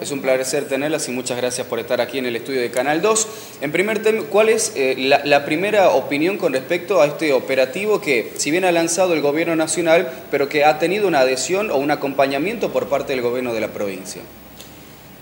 Es un placer tenerlas y muchas gracias por estar aquí en el estudio de Canal 2. En primer tema, ¿cuál es la primera opinión con respecto a este operativo que, si bien ha lanzado el gobierno nacional, pero que ha tenido una adhesión o un acompañamiento por parte del gobierno de la provincia?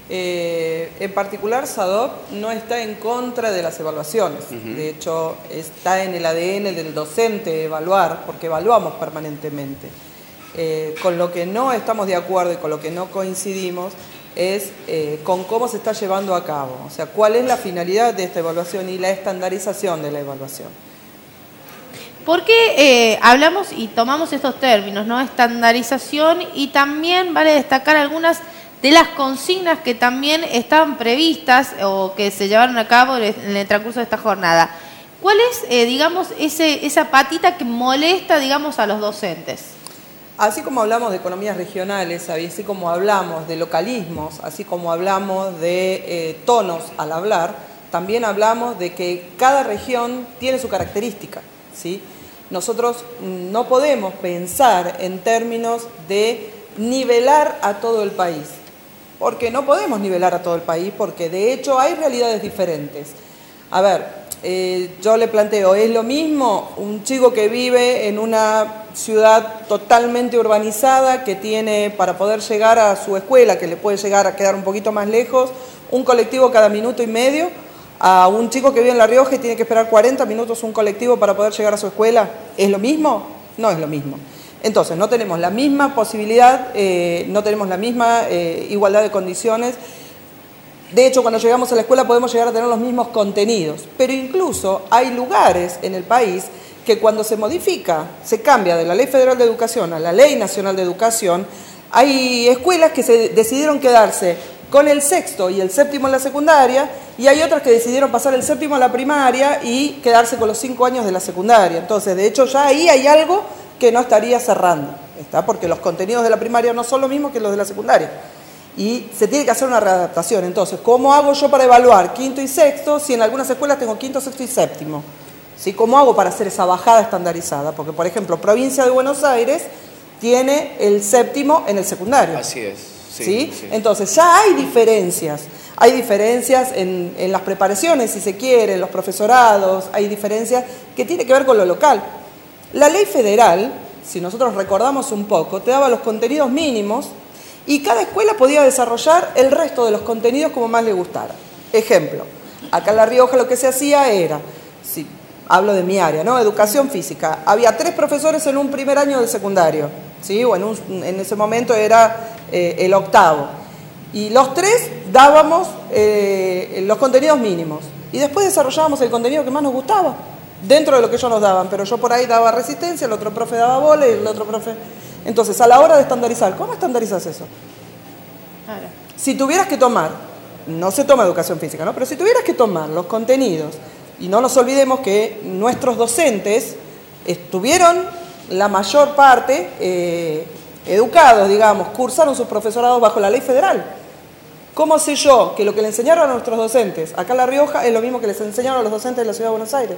En particular, SADOP no está en contra de las evaluaciones. De hecho, está en el ADN del docente evaluar, porque evaluamos permanentemente. Con lo que no estamos de acuerdo y con lo que no coincidimos es con cómo se está llevando a cabo. O sea, cuál es la finalidad de esta evaluación y la estandarización de la evaluación. ¿Por qué hablamos y tomamos estos términos, ¿no? Estandarización, y también vale destacar algunas de las consignas que también estaban previstas o que se llevaron a cabo en el transcurso de esta jornada? ¿Cuál es, digamos, esa patita que molesta, digamos, a los docentes? Así como hablamos de economías regionales, así como hablamos de localismos, así como hablamos de tonos al hablar, también hablamos de que cada región tiene su característica, ¿sí? Nosotros no podemos pensar en términos de nivelar a todo el país, porque no podemos nivelar a todo el país, porque de hecho hay realidades diferentes. A ver, yo le planteo, ¿es lo mismo un chico que vive en una ciudad totalmente urbanizada, que tiene para poder llegar a su escuela, que le puede llegar a quedar un poquito más lejos, un colectivo cada minuto y medio, a un chico que vive en La Rioja y tiene que esperar 40 minutos un colectivo para poder llegar a su escuela? ¿Es lo mismo? No es lo mismo. Entonces, no tenemos la misma posibilidad, no tenemos la misma igualdad de condiciones. De hecho, cuando llegamos a la escuela podemos llegar a tener los mismos contenidos, pero incluso hay lugares en el país que cuando se modifica, se cambia de la Ley Federal de Educación a la Ley Nacional de Educación, hay escuelas que se decidieron quedarse con el sexto y el séptimo en la secundaria, y hay otras que decidieron pasar el séptimo a la primaria y quedarse con los 5 años de la secundaria. Entonces, de hecho, ya ahí hay algo que no estaría cerrando, ¿está? Porque los contenidos de la primaria no son los mismos que los de la secundaria. Y se tiene que hacer una readaptación. Entonces, ¿cómo hago yo para evaluar quinto y sexto si en algunas escuelas tengo quinto, sexto y séptimo? ¿Sí? ¿Cómo hago para hacer esa bajada estandarizada? Porque, por ejemplo, Provincia de Buenos Aires tiene el séptimo en el secundario. Así es. ¿Sí? Entonces, ya hay diferencias. Hay diferencias en las preparaciones, si se quiere, en los profesorados, hay diferencias que tienen que ver con lo local. La ley federal, si nosotros recordamos un poco, te daba los contenidos mínimos y cada escuela podía desarrollar el resto de los contenidos como más le gustara. Ejemplo, acá en La Rioja lo que se hacía era, si hablo de mi área, ¿no? Educación física. Había 3 profesores en un primer año del secundario, ¿sí? O en ese momento era el octavo. Y los 3 dábamos los contenidos mínimos. Y después desarrollábamos el contenido que más nos gustaba, dentro de lo que ellos nos daban. Pero yo por ahí daba resistencia, el otro profe daba bola y el otro profe... Entonces, a la hora de estandarizar, ¿cómo estandarizas eso? Claro. Si tuvieras que tomar, no se toma educación física, ¿no? Pero si tuvieras que tomar los contenidos, y no nos olvidemos que nuestros docentes estuvieron la mayor parte educados, digamos, cursaron sus profesorados bajo la ley federal. ¿Cómo sé yo que lo que le enseñaron a nuestros docentes acá en La Rioja es lo mismo que les enseñaron a los docentes de la Ciudad de Buenos Aires?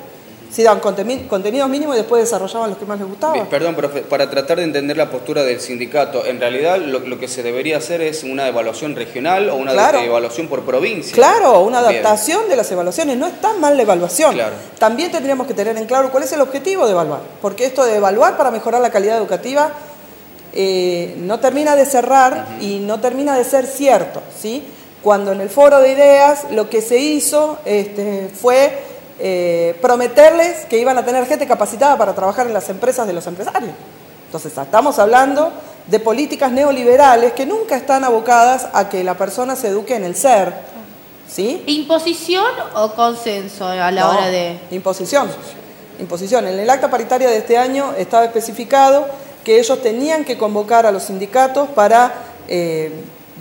Si daban contenidos mínimos y después desarrollaban los que más les gustaban. Perdón, profe, para tratar de entender la postura del sindicato, en realidad lo que se debería hacer es una evaluación regional o una evaluación por provincia. Claro, una adaptación de las evaluaciones. No es tan mal la evaluación. Claro. También tendríamos que tener en claro cuál es el objetivo de evaluar. Porque esto de evaluar para mejorar la calidad educativa no termina de cerrar y no termina de ser cierto, ¿sí? Cuando en el foro de ideas lo que se hizo fue prometerles que iban a tener gente capacitada para trabajar en las empresas de los empresarios. Entonces, estamos hablando de políticas neoliberales que nunca están abocadas a que la persona se eduque en el ser, ¿sí? ¿Imposición o consenso a la hora de...? Imposición. Imposición. En el acta paritaria de este año estaba especificado que ellos tenían que convocar a los sindicatos para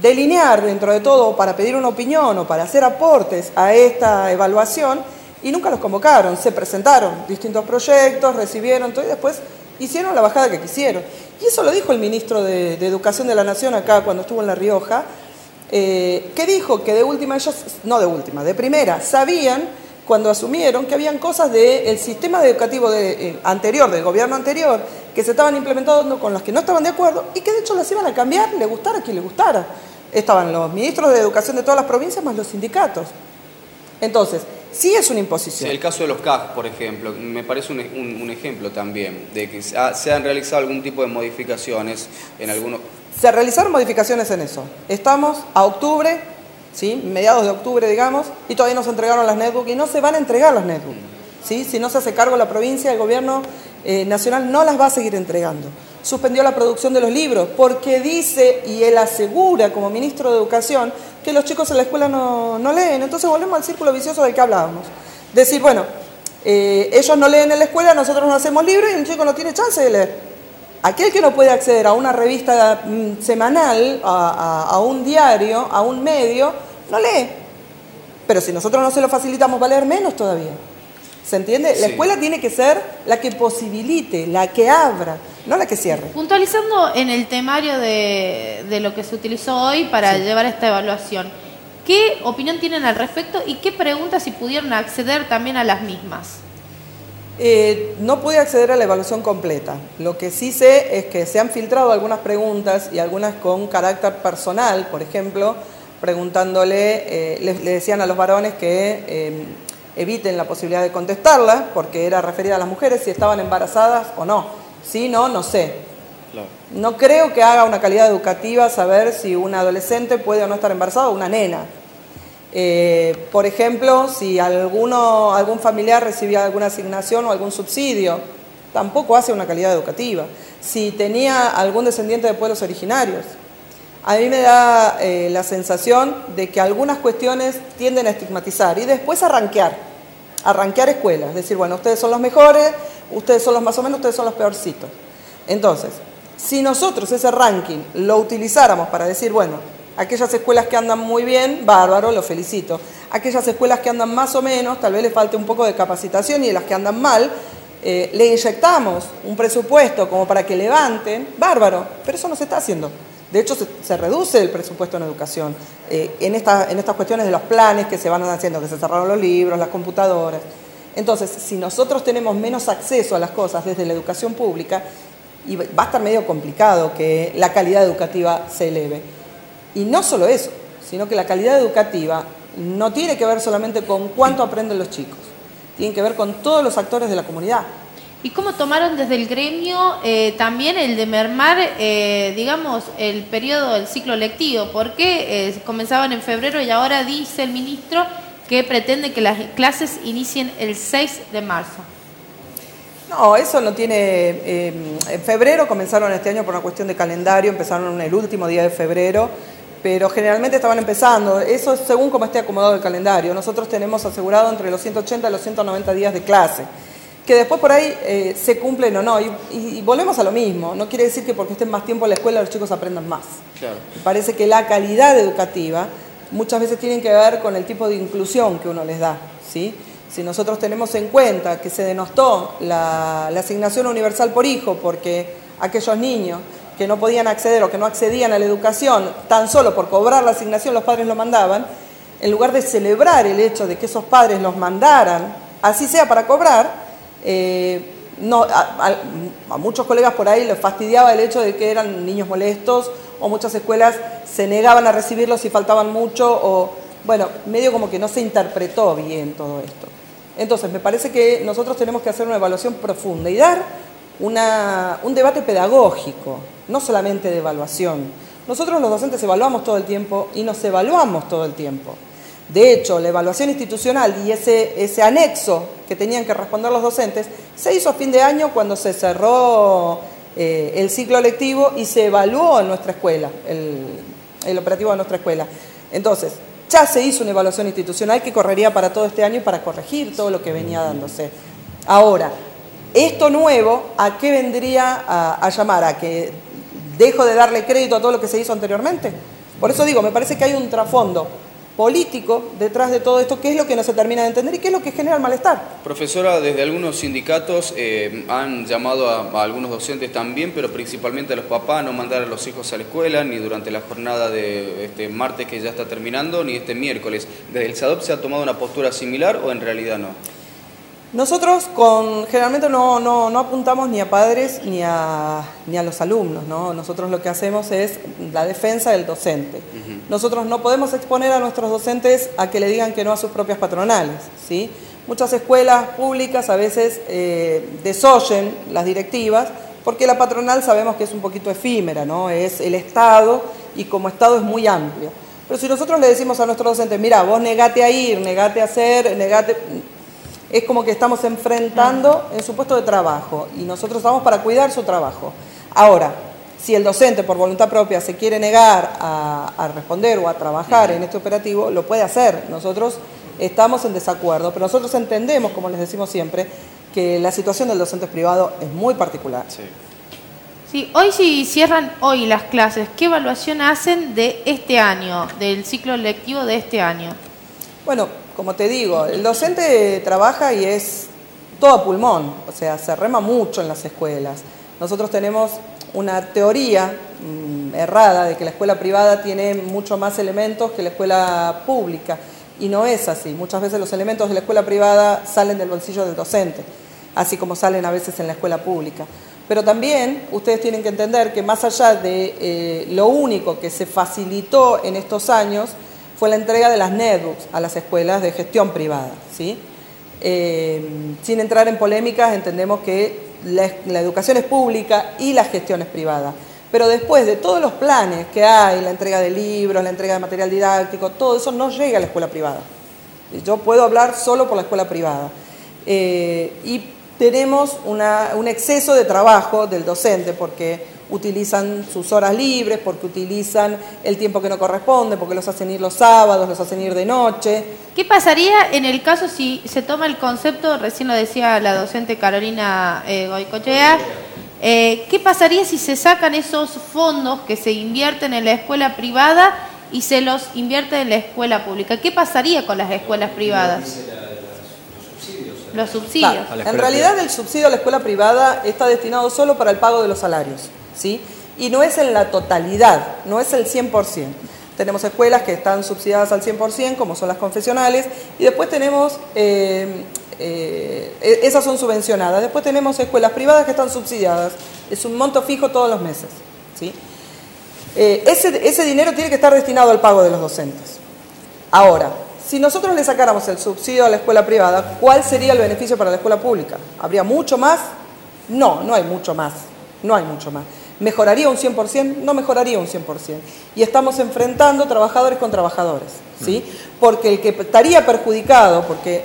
delinear dentro de todo, para pedir una opinión o para hacer aportes a esta evaluación, y nunca los convocaron. Se presentaron distintos proyectos, recibieron todo y después hicieron la bajada que quisieron. Y eso lo dijo el ministro de Educación de la Nación acá cuando estuvo en La Rioja, que dijo que de última ellos, no de última, de primera, sabían cuando asumieron que habían cosas del sistema educativo anterior, del gobierno anterior, que se estaban implementando con las que no estaban de acuerdo y que de hecho las iban a cambiar, le gustara a quien le gustara. estaban los ministros de educación de todas las provincias más los sindicatos. Entonces, sí es una imposición. Sí, el caso de los CAG, por ejemplo, me parece un ejemplo también de que se han realizado algún tipo de modificaciones en algunos... Se realizaron modificaciones en eso. Estamos a octubre, ¿sí? Mediados de octubre, digamos, y todavía no se entregaron las netbooks y no se van a entregar las netbooks. ¿Sí? Si no se hace cargo la provincia, el gobierno nacional no las va a seguir entregando. Suspendió la producción de los libros porque dice, y él asegura como ministro de Educación, que los chicos en la escuela no leen. Entonces volvemos al círculo vicioso del que hablábamos. Decir, bueno, ellos no leen en la escuela, nosotros no hacemos libros y el chico no tiene chance de leer. Aquel que no puede acceder a una revista semanal, a un diario, a un medio, no lee. Pero si nosotros no se lo facilitamos, va a leer menos todavía. ¿Se entiende? Sí. La escuela tiene que ser la que posibilite, la que abra, no la que cierre. Puntualizando en el temario de lo que se utilizó hoy para llevar esta evaluación, ¿qué opinión tienen al respecto y qué preguntas si pudieron acceder también a las mismas? No pude acceder a la evaluación completa. Lo que sí sé es que se han filtrado algunas preguntas y algunas con carácter personal, por ejemplo, preguntándole, le decían a los varones que eviten la posibilidad de contestarla, porque era referida a las mujeres, si estaban embarazadas o no. Sí, no sé. Claro. No creo que haga una calidad educativa saber si una adolescente puede o no estar embarazada o una nena. Por ejemplo, si algún familiar recibía alguna asignación o algún subsidio, tampoco hace una calidad educativa. Si tenía algún descendiente de pueblos originarios. A mí me da la sensación de que algunas cuestiones tienden a estigmatizar y después a rankear escuelas. Es decir, bueno, ustedes son los mejores, ustedes son los más o menos, ustedes son los peorcitos. Entonces, si nosotros ese ranking lo utilizáramos para decir, bueno, aquellas escuelas que andan muy bien, bárbaro, los felicito. Aquellas escuelas que andan más o menos, tal vez les falte un poco de capacitación y de las que andan mal, le inyectamos un presupuesto como para que levanten, bárbaro, pero eso no se está haciendo. De hecho, se reduce el presupuesto en educación en estas cuestiones de los planes que se van haciendo, que se cerraron los libros, las computadoras. Entonces, si nosotros tenemos menos acceso a las cosas desde la educación pública, y va a estar medio complicado que la calidad educativa se eleve. Y no solo eso, sino que la calidad educativa no tiene que ver solamente con cuánto aprenden los chicos, tiene que ver con todos los actores de la comunidad. ¿Y cómo tomaron desde el gremio también el de mermar, digamos, el periodo del ciclo lectivo? Porque comenzaban en febrero y ahora dice el ministro que pretende que las clases inicien el 6 de marzo. No, eso no tiene... en febrero comenzaron este año por una cuestión de calendario, empezaron el último día de febrero, pero generalmente estaban empezando. Eso es según cómo esté acomodado el calendario. Nosotros tenemos asegurado entre los 180 y los 190 días de clase. Que después por ahí se cumplen o no, y volvemos a lo mismo, no quiere decir que porque estén más tiempo en la escuela los chicos aprendan más. Claro. Me parece que la calidad educativa muchas veces tiene que ver con el tipo de inclusión que uno les da, ¿sí? Si nosotros tenemos en cuenta que se denostó la asignación universal por hijo porque aquellos niños que no podían acceder o que no accedían a la educación tan solo por cobrar la asignación los padres lo mandaban, en lugar de celebrar el hecho de que esos padres los mandaran, así sea para cobrar, a muchos colegas por ahí les fastidiaba el hecho de que eran niños molestos o muchas escuelas se negaban a recibirlos si faltaban mucho o, bueno, medio como que no se interpretó bien todo esto. Entonces, me parece que nosotros tenemos que hacer una evaluación profunda y dar un debate pedagógico, no solamente de evaluación. Nosotros los docentes evaluamos todo el tiempo y nos evaluamos todo el tiempo. De hecho, la evaluación institucional y ese anexo que tenían que responder los docentes se hizo a fin de año cuando se cerró el ciclo lectivo y se evaluó en nuestra escuela, el operativo de nuestra escuela. Entonces, ya se hizo una evaluación institucional que correría para todo este año y para corregir todo lo que venía dándose. Ahora, esto nuevo, ¿a qué vendría a llamar? ¿A que dejo de darle crédito a todo lo que se hizo anteriormente? Por eso digo, me parece que hay un trasfondo político detrás de todo esto, qué es lo que no se termina de entender y qué es lo que genera el malestar. Profesora, desde algunos sindicatos han llamado a algunos docentes también, pero principalmente a los papás, a no mandar a los hijos a la escuela, ni durante la jornada de este martes que ya está terminando, ni este miércoles. ¿Desde el SADOP se ha tomado una postura similar o en realidad no? Nosotros generalmente no apuntamos ni a padres ni a los alumnos, ¿no? Nosotros lo que hacemos es la defensa del docente. nosotros no podemos exponer a nuestros docentes a que le digan que no a sus propias patronales, ¿sí? Muchas escuelas públicas a veces desoyen las directivas porque la patronal sabemos que es un poquito efímera, ¿no? Es el Estado y como Estado es muy amplio. Pero si nosotros le decimos a nuestros docentes, mira, vos negate a ir, negate a hacer, negate... Es como que estamos enfrentando en su puesto de trabajo y nosotros estamos para cuidar su trabajo. Ahora, si el docente por voluntad propia se quiere negar a responder o a trabajar en este operativo, lo puede hacer. Nosotros estamos en desacuerdo, pero nosotros entendemos, como les decimos siempre, que la situación del docente privado es muy particular. Sí. Sí, hoy si cierran hoy las clases, ¿qué evaluación hacen de este año, del ciclo lectivo de este año? Bueno, como te digo, el docente trabaja y es todo a pulmón, o sea, se rema mucho en las escuelas. Nosotros tenemos una teoría errada de que la escuela privada tiene mucho más elementos que la escuela pública, y no es así. Muchas veces los elementos de la escuela privada salen del bolsillo del docente, así como salen a veces en la escuela pública. Pero también ustedes tienen que entender que más allá de lo único que se facilitó en estos años fue la entrega de las netbooks a las escuelas de gestión privada, ¿sí? Sin entrar en polémicas, entendemos que la educación es pública y la gestión es privada. Pero después de todos los planes que hay, la entrega de libros, la entrega de material didáctico, todo eso no llega a la escuela privada. Yo puedo hablar solo por la escuela privada. Y tenemos un exceso de trabajo del docente porque utilizan sus horas libres, porque utilizan el tiempo que no corresponde, porque los hacen ir los sábados, los hacen ir de noche. ¿Qué pasaría en el caso si se toma el concepto, recién lo decía la docente Carolina Goicoechea, qué pasaría si se sacan esos fondos que se invierten en la escuela privada y se los invierte en la escuela pública? ¿Qué pasaría con las escuelas privadas? Los subsidios. Claro, en realidad el subsidio a la escuela privada está destinado solo para el pago de los salarios, ¿sí? Y no es en la totalidad, no es el 100%. Tenemos escuelas que están subsidiadas al 100%, como son las confesionales, y después tenemos, esas son subvencionadas. Después tenemos escuelas privadas que están subsidiadas, es un monto fijo todos los meses, ¿sí? Ese dinero tiene que estar destinado al pago de los docentes. Ahora, si nosotros le sacáramos el subsidio a la escuela privada, ¿cuál sería el beneficio para la escuela pública? ¿Habría mucho más? No, no hay mucho más. No hay mucho más. ¿Mejoraría un 100%? No mejoraría un 100%. Y estamos enfrentando trabajadores con trabajadores, ¿sí? Porque el que estaría perjudicado, porque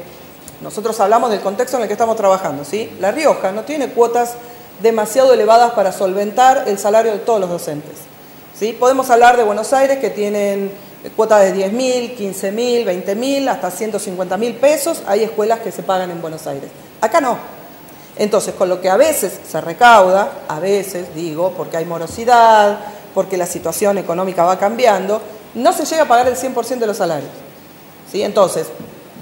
nosotros hablamos del contexto en el que estamos trabajando, ¿sí? La Rioja no tiene cuotas demasiado elevadas para solventar el salario de todos los docentes, ¿sí? Podemos hablar de Buenos Aires, que tienen cuotas de 10.000, 15.000, 20.000, hasta 150.000 pesos. Hay escuelas que se pagan en Buenos Aires. Acá no. Entonces, con lo que a veces se recauda, a veces, digo, porque hay morosidad, porque la situación económica va cambiando, no se llega a pagar el 100% de los salarios, ¿sí? Entonces,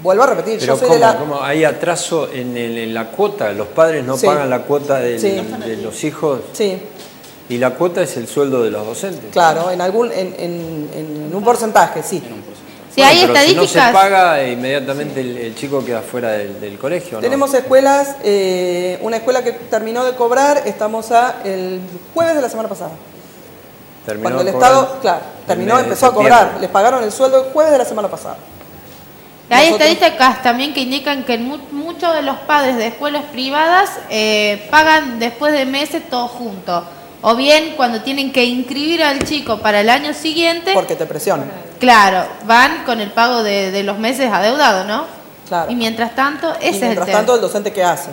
vuelvo a repetir, pero yo soy ¿cómo? ¿Hay atraso en la cuota? ¿Los padres no pagan la cuota de los hijos? Sí. ¿Y la cuota es el sueldo de los docentes? Claro, en un porcentaje, sí. Sí, hay estadísticas. Si no se paga, inmediatamente el chico queda fuera del colegio, ¿no? Tenemos escuelas, una escuela que terminó de cobrar, estamos el jueves de la semana pasada. Cuando el Estado, claro, empezó a cobrar, les pagaron el sueldo el jueves de la semana pasada. Hay estadísticas también que indican que muchos de los padres de escuelas privadas pagan después de meses todo junto. O bien cuando tienen que inscribir al chico para el año siguiente. Porque te presionan. Claro, van con el pago de los meses adeudados, ¿no? Claro. Y mientras tanto, ese es el tema. Mientras tanto, el docente, ¿qué hace?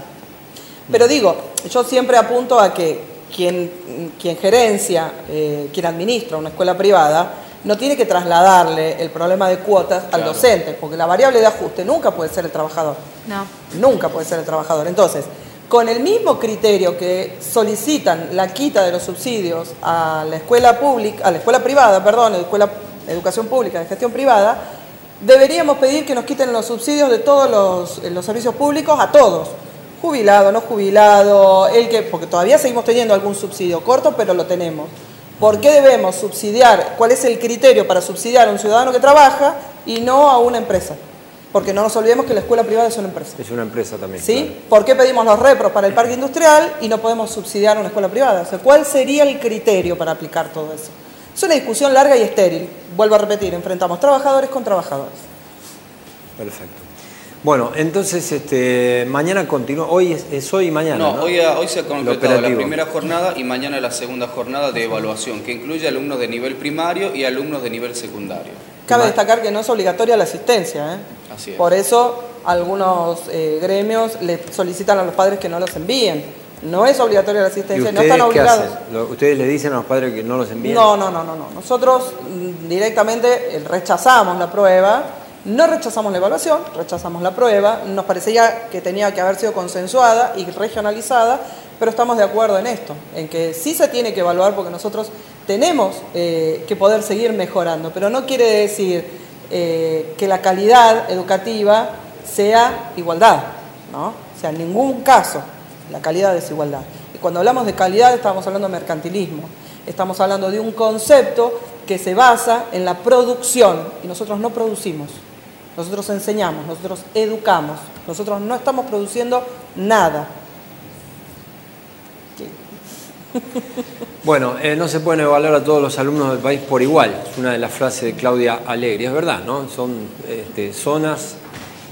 Pero digo, yo siempre apunto a que quien gerencia, quien administra una escuela privada, no tiene que trasladarle el problema de cuotas al docente, porque la variable de ajuste nunca puede ser el trabajador. No. Nunca puede ser el trabajador. Entonces, con el mismo criterio que solicitan la quita de los subsidios a la escuela pública, a la escuela privada, perdón, educación pública de gestión privada, deberíamos pedir que nos quiten los subsidios de todos los servicios públicos a todos. Jubilado, no jubilado, porque todavía seguimos teniendo algún subsidio corto, pero lo tenemos. ¿Por qué debemos subsidiar? ¿Cuál es el criterio para subsidiar a un ciudadano que trabaja y no a una empresa? Porque no nos olvidemos que la escuela privada es una empresa. Es una empresa también. ¿Sí? Claro. ¿Por qué pedimos los repros para el parque industrial y no podemos subsidiar una escuela privada? O sea, ¿cuál sería el criterio para aplicar todo eso? Es una discusión larga y estéril. Vuelvo a repetir, enfrentamos trabajadores con trabajadores. Perfecto. Bueno, entonces mañana continúa, hoy es hoy y mañana. No, hoy se ha completado la primera jornada y mañana la segunda jornada de evaluación, que incluye alumnos de nivel primario y alumnos de nivel secundario. Cabe destacar que no es obligatoria la asistencia, ¿eh? Así es. Por eso algunos gremios le solicitan a los padres que no los envíen. No es obligatoria la asistencia, no están obligados. ¿Qué hacen? ¿Ustedes le dicen a los padres que no los envíen? No. Nosotros directamente rechazamos la prueba. No rechazamos la evaluación, rechazamos la prueba, nos parecía que tenía que haber sido consensuada y regionalizada, pero estamos de acuerdo en esto, en que sí se tiene que evaluar porque nosotros tenemos que poder seguir mejorando, pero no quiere decir que la calidad educativa sea igualdad, ¿no? O sea, en ningún caso la calidad es igualdad. Y cuando hablamos de calidad estamos hablando de mercantilismo, estamos hablando de un concepto que se basa en la producción y nosotros no producimos. Nosotros enseñamos, nosotros educamos, nosotros no estamos produciendo nada. Sí. Bueno, no se pueden evaluar a todos los alumnos del país por igual. Es una de las frases de Claudia Alegri. Es verdad, ¿no? Son zonas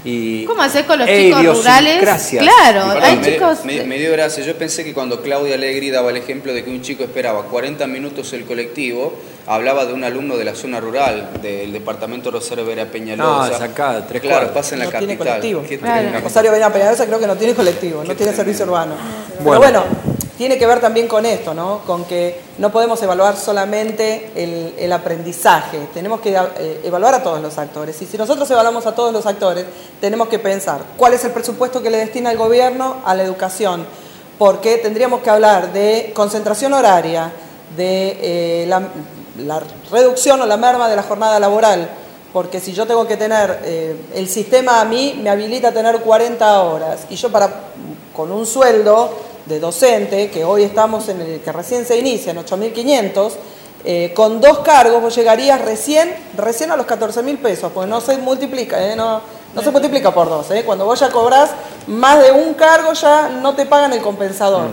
y... ¿Cómo hacer con los chicos rurales? Claro, hay chicos... Me dio gracia. Yo pensé que cuando Claudia Alegri daba el ejemplo de que un chico esperaba 40 minutos el colectivo, hablaba de un alumno de la zona rural, del departamento Rosario Vera Peñalosa. No, sacada, 3 claro, cuadras. pasa en la capital. Tiene colectivo. Claro. Rosario Vera Peñalosa creo que no tiene colectivo, no tiene servicio urbano. Pero bueno, tiene que ver también con esto, ¿no? Con que no podemos evaluar solamente el aprendizaje, tenemos que evaluar a todos los actores. Y si nosotros evaluamos a todos los actores, tenemos que pensar cuál es el presupuesto que le destina el gobierno a la educación, porque tendríamos que hablar de concentración horaria, de la reducción o la merma de la jornada laboral, porque si yo tengo que tener, el sistema a mí me habilita a tener 40 horas, y yo con un sueldo de docente, que hoy estamos en el que recién se inicia, en 8.500, con 2 cargos vos llegarías recién a los 14.000 pesos, porque no se multiplica, no se multiplica por 2, cuando vos ya cobrás más de un cargo ya no te pagan el compensador,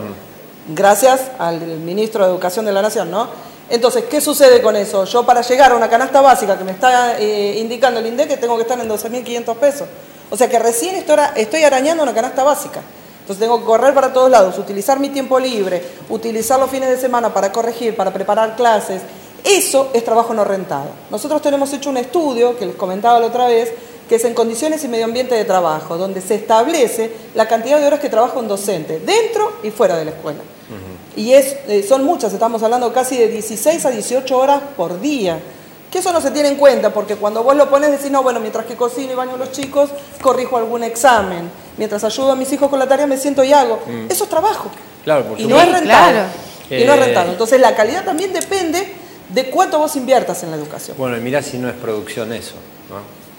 gracias al ministro de Educación de la Nación, ¿no? Entonces, ¿qué sucede con eso? Yo para llegar a una canasta básica que me está indicando el INDEC tengo que estar en 12.500 pesos, o sea que recién estoy arañando una canasta básica. Entonces tengo que correr para todos lados, utilizar mi tiempo libre, utilizar los fines de semana para corregir, para preparar clases. Eso es trabajo no rentado. Nosotros tenemos hecho un estudio, que les comentaba la otra vez, que es en condiciones y medio ambiente de trabajo, donde se establece la cantidad de horas que trabaja un docente, dentro y fuera de la escuela. Y son muchas, estamos hablando casi de 16 a 18 horas por día. Que eso no se tiene en cuenta, porque cuando vos lo pones decís, no, bueno, mientras que cocino y baño a los chicos, corrijo algún examen. Mientras ayudo a mis hijos con la tarea, me siento y hago. Eso es trabajo. Claro, por y no es rentable. Claro. Y no es rentable. Entonces la calidad también depende de cuánto vos inviertas en la educación. Bueno, y mirá si no es producción eso, ¿no?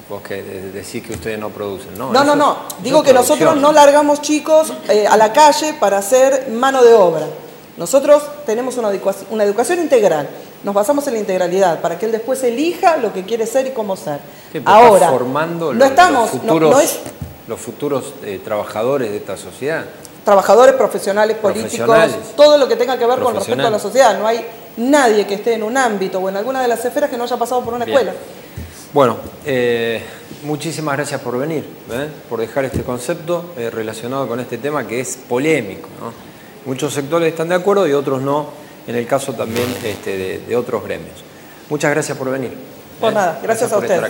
Vos que decís que ustedes no producen, ¿no? No. Digo que nosotros no largamos chicos a la calle para hacer mano de obra. Nosotros tenemos una educación integral. Nos basamos en la integralidad para que él después elija lo que quiere ser y cómo ser. Ahora, formando los futuros trabajadores de esta sociedad. Trabajadores, profesionales, políticos, todo lo que tenga que ver con respecto a la sociedad. No hay nadie que esté en un ámbito o en alguna de las esferas que no haya pasado por una escuela. Bueno, muchísimas gracias por venir, por dejar este concepto relacionado con este tema que es polémico, ¿no? Muchos sectores están de acuerdo y otros no, en el caso también de otros gremios. Muchas gracias por venir. Por nada, gracias a ustedes.